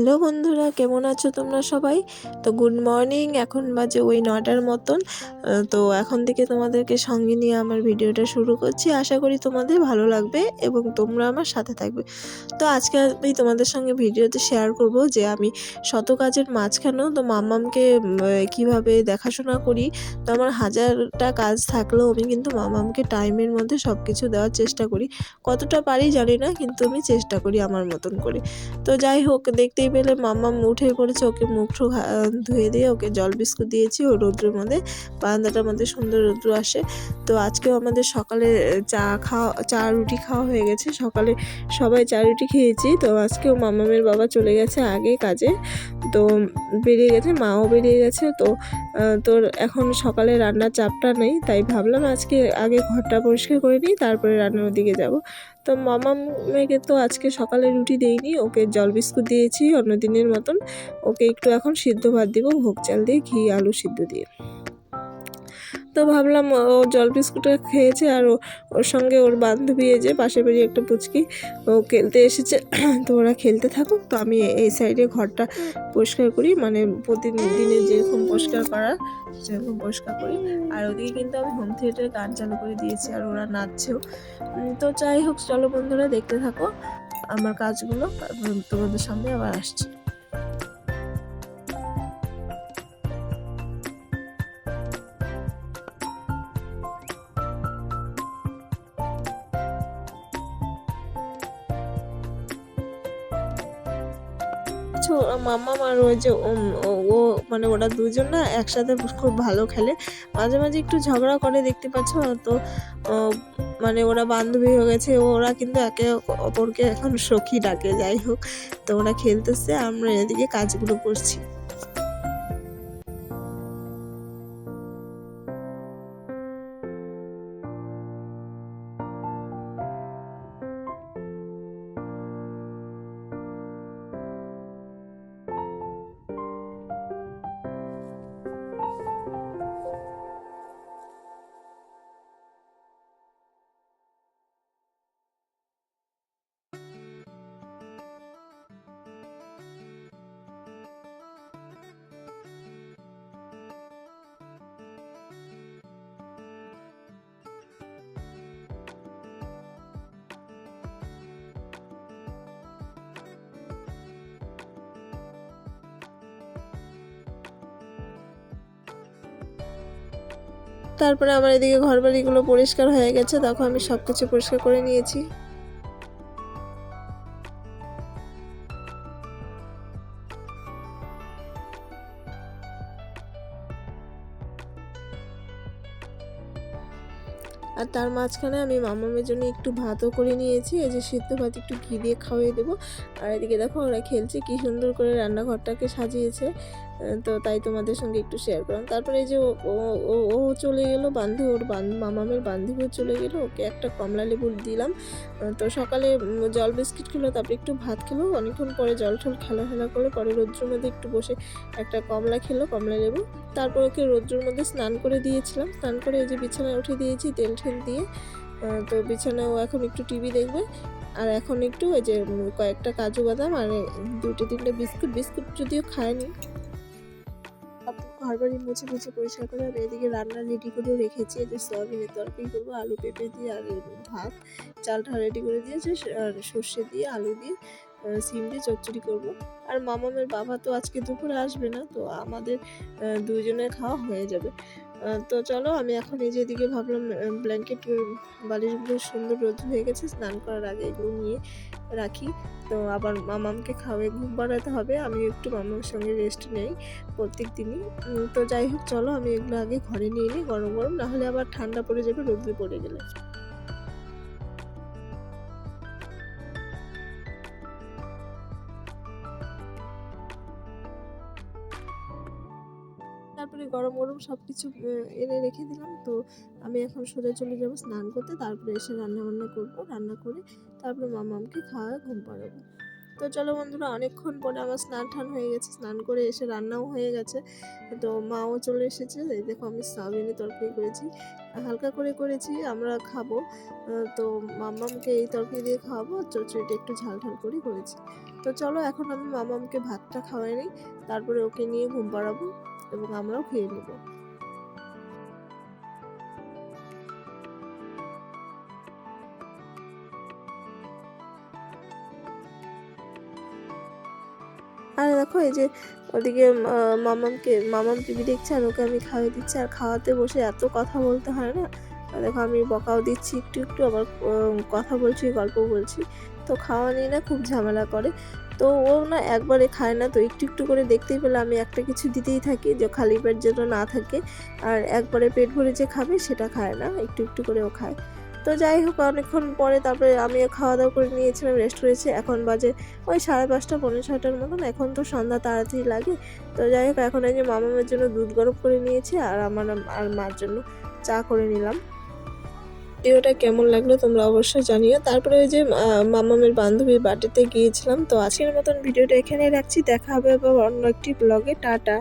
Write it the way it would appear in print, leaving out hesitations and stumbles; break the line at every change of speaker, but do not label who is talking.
Hello বন্ধুরা, কেমন আছো তোমরা সবাই? তো গুড মর্নিং। এখন বাজে ওই 9টার মতন। তো এখন থেকে তোমাদেরকে সঙ্গে নিয়ে আমার ভিডিওটা শুরু করছি। আশা করি তোমাদের ভালো লাগবে এবং তোমরা আমার সাথে থাকবে। তো আজকে আমি তোমাদের সঙ্গে ভিডিওতে শেয়ার করব যে আমি শত কাজের মাঝখানেও তো মাম্মামকে কীভাবে দেখাশোনা করি। তো আমার হাজারটা কাজ থাকলেও আমি কিন্তু মাম্মামকে টাইমের মধ্যে সব কিছু দেওয়ার চেষ্টা করি। কতটা পারি জানি না, কিন্তু আমি চেষ্টা করি আমার মতন করে। তো যাই হোক, দেখতেই পেলে মাম্মাম উঠে পড়েছে। ওকে মুখ ধুয়ে দিয়ে ওকে জল বিস্কুট দিয়েছি। ও রৌদ্রের মধ্যে, বারান্দাটার মধ্যে সুন্দর রৌদ্র আসে। তো আজকেও আমাদের সকালে চা রুটি খাওয়া হয়ে গেছে। সকালে সবাই চা রুটি খেয়েছি। তো আজকেও মাম্মামের বাবা চলে গেছে আগে কাজে, তো বেরিয়ে গেছে, মাও বেরিয়ে গেছে। তো তোর এখন সকালে রান্নার চাপটা নেই, তাই ভাবলাম আজকে আগে ঘরটা পরিষ্কার করে নিই, তারপরে রান্নার দিকে যাব। তো মামাকে তো আজকে সকালে রুটি দেইনি, ওকে জল বিস্কুট দিয়েছি অন্য দিনের মতন। ওকে একটু এখন সিদ্ধ ভাত দিব, ভোগ চাল দিয়ে, ঘি আলু সিদ্ধ দিয়ে। তো ভাবলাম ও জল বিস্কুটটা খেয়েছে, আর ওর সঙ্গে ওর বান্ধবী যে পাশে বাড়ি একটা পুচকি, ও খেলতে এসেছে। তো ওরা খেলতে থাকুক, তো আমি এই সাইডে ঘরটা পরিষ্কার করি, মানে প্রতিদিনে যেরকম পরিষ্কার করার সেরকম পরিষ্কার করি। আর ওদিকে কিন্তু আমি হোম থিয়েটারে গান চালু করে দিয়েছি, আর ওরা নাচছেও। তো যাই হোক, চলো বন্ধুরা দেখতে থাকো আমার কাজগুলো, তোমাদের সামনে আবার আসছি। মাম্মাম আর ওই যে ও মানে ওরা দুজন না একসাথে খুব ভালো খেলে। মাঝে মাঝে একটু ঝগড়া করে, দেখতে পাচ্ছ তো। মানে ওরা বান্ধবী হয়ে গেছে, ওরা কিন্তু একে অপরকে এখন সখী ডাকে। যাই হোক, তো ওরা খেলতেছে, আমরা এদিকে কাজগুলো করছি। তারপরে আমার এদিকে ঘর বাড়িগুলো পরিষ্কার হয়ে গেছে, তখন আমি সব কিছু পরিষ্কার করে নিয়েছি। আর তার মাঝখানে আমি মামামের জন্য একটু ভাতও করে নিয়েছি। এই যে সিদ্ধ ভাত একটু ঘি দিয়ে খাওয়িয়ে দেবো। আর এদিকে দেখো ওরা খেলছে, কি সুন্দর করে রান্নাঘরটাকে সাজিয়েছে। তো তাই তোমাদের সঙ্গে একটু শেয়ার করলাম। তারপরে এই যে ও চলে গেলো, ওর মামামের বান্ধবীও চলে গেলো। ওকে একটা কমলা লেবু দিলাম। তো সকালে জল বিস্কিট খেলো, তারপরে একটু ভাত খেলো, অনেকক্ষণ পরে জল ঠল খেলা করলো, পরে রৌদ্রের মধ্যে একটু বসে একটা কমলা খেলো, কমলা লেবু। তারপর ওকে রৌদ্রের মধ্যে স্নান করে দিয়েছিলাম। স্নান করে এই যে বিছানায় উঠে দিয়েছি তেল ঠেল দিয়ে। তো বিছানায় ও এখন একটু টিভি দেখবে। আর এখন একটু ওই যে কয়েকটা কাজু বাদাম আর 2-3টে বিস্কুট যদিও খায়নি। ঘর বাড়ি মুছে পরিষ্কার করে আমি এদিকে রান্না রেডি করেও রেখেছি। এই যে সয়াবিনের তরকারি করবো, আলু পেঁপে দিয়ে, আর ভাত চালটা রেডি করে দিয়েছে, আর সর্ষে দিয়ে আলু দিয়ে সিম দিয়ে চচ্চড়ি করবো। আর মামামের বাবা তো আজকে দুপুরে আসবে না, তো আমাদের দুইজনের খাওয়া হয়ে যাবে। তো চলো, আমি এখন এই যে এদিকে ভাবলাম ব্ল্যাঙ্কেট বালিশগুলো সুন্দর রোদ হয়ে গেছে, স্নান করার আগে এগুলো নিয়ে রাখি। তো আবার মামামকে খাওয়াই ঘুম পাড়াতে হবে। আমি একটু মামার সঙ্গে রেস্ট নেই প্রত্যেক দিনই। তো যাই হোক, চলো আমি এগুলো আগে ঘরে নিয়ে নিই গরম গরম, নাহলে আবার ঠান্ডা পড়ে যাবে রোদ্রে পড়ে গেলে। তারপরে গরম গরম সব কিছু এনে রেখে দিলাম। তো আমি এখন সোজা চলে যাবো স্নান করতে, তারপরে এসে রান্না বান্না করবো। রান্না করে তারপরে মামামকে খাওয়া ঘুম পাড়াবো। তো চলো বন্ধুরা, অনেকক্ষণ পরে আমার স্নান টান হয়ে গেছে, স্নান করে এসে রান্নাও হয়ে গেছে। তো মাও চলে এসেছে। এই দেখো আমি সয়াবিনের তরকারি করেছি, হালকা করে করেছি, আমরা খাবো। তো মাম্মামকে এই তরকারি দিয়ে খাওয়াবো, চচ্চড়িটা একটু ঝাল ঝাল করে করেছি। তো চলো এখন আমি মাম্মামকে ভাতটা খাওয়াই নিই, তারপরে ওকে নিয়ে ঘুম পাড়াবো এবং আমরাও খেয়ে নেবো। আর দেখো এই যে ওদিকে মামাম টিভি দেখছে আর ওকে আমি খাইয়ে দিচ্ছি, আর খাওয়াতে বসে এত কথা বলতে হয় না। আর দেখো আমি বকাও দিচ্ছি একটু একটু, আবার কথা বলছি, গল্প বলছি। তো খাওয়া নিয়ে না খুব ঝামেলা করে। তো ও না একবারে খায় না, তো একটু একটু করে দেখতেই পেলে আমি একটা কিছু দিতেই থাকি যে খালি পেট যেন না থাকে। আর একবারে পেট ভরে যে খাবে সেটা খায় না, একটু একটু করে ও খায়। তো যাই হোক, অনেকক্ষণ পরে তারপরে আমিও খাওয়া দাওয়া করে নিয়েছিলাম, রেস্ট করেছি। এখন বাজে ওই 5:30 পৌনে 6টার মতন। এখন তো সন্ধ্যা তাড়াতাড়ি লাগে। তো যাই হোক, এখন এই যে মামামের জন্য দুধ গরম করে নিয়েছি, আর আমার আর মার জন্য চা করে নিলাম। ভিডিওটা কেমন লাগলো তোমরা অবশ্যই জানিও। তারপরে ওই যে মামামের বান্ধবীর বার্থডেতে গিয়েছিলাম। তো আজকের মতন ভিডিওটা এখানেই রাখছি, দেখা হবে আবার অন্য একটি ব্লগে। টাটা।